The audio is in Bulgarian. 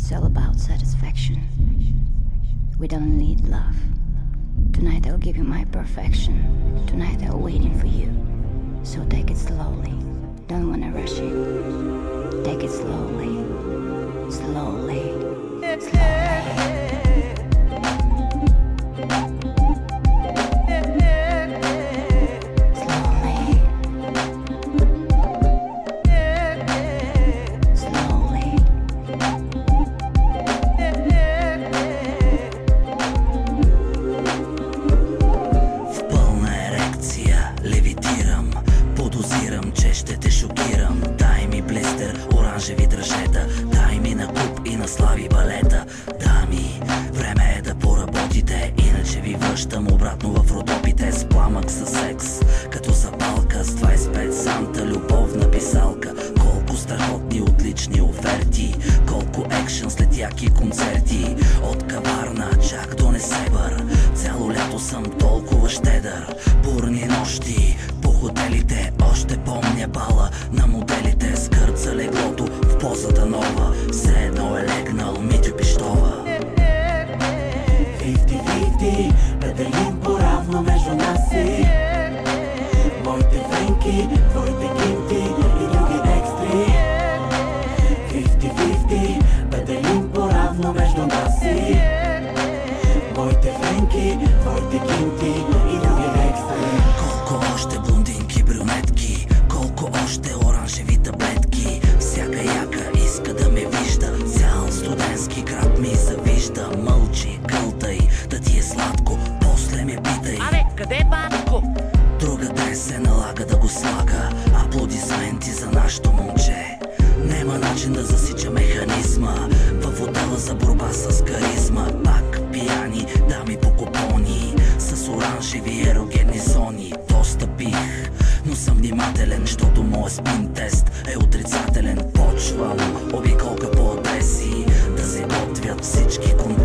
it's all about satisfaction. We don't need love. Tonight I'll give you my perfection. Tonight I'm waiting for you. So take it slowly. Don't wanna rush it. Take it slowly. Slowly. Slowly. Ще те шокирам. Дай ми блестер, оранжеви дръжета. Дай ми на куп и на слави балета. Дами, време е да поработите, иначе ви връщам обратно в родопите. С пламък със секс, като запалка. С 25 санта любовна писалка. Колко страхотни отлични оферти, колко екшън след яки концерти. От каварна чак до Несебър, цяло лято съм толкова щедър. Бурни нощи по хотелите, още помня бала на моделите. С гърд за леглото в позата нова, все едно е легнал Митю Пищова. 50-50, педелим по-равно между нас си. Моите френки, твоите кинти и други екстри. 50-50, педелим по-равно между нас си. Моите френки, твоите кинти и други екстри. Колко още блондинки, брюнетки, колко още оранжеви таблетки. Всяка яка иска да ме вижда, цял студентски град ми завижда. Мълчи, гълтай, да ти е сладко, после ме питай: абе, къде е батко? Друга ден се налага да го слага. Аплодисменти за нашото момче. Нема начин да засича механизма във отдела за борба с каризма. Пак пияни дами по купони, с оранжеви ерогенни зони. Доста пих, но съм внимателен, защото моят спин тест е отрицателен. Почвам обиколка по адреси, да се готвят всички контакти.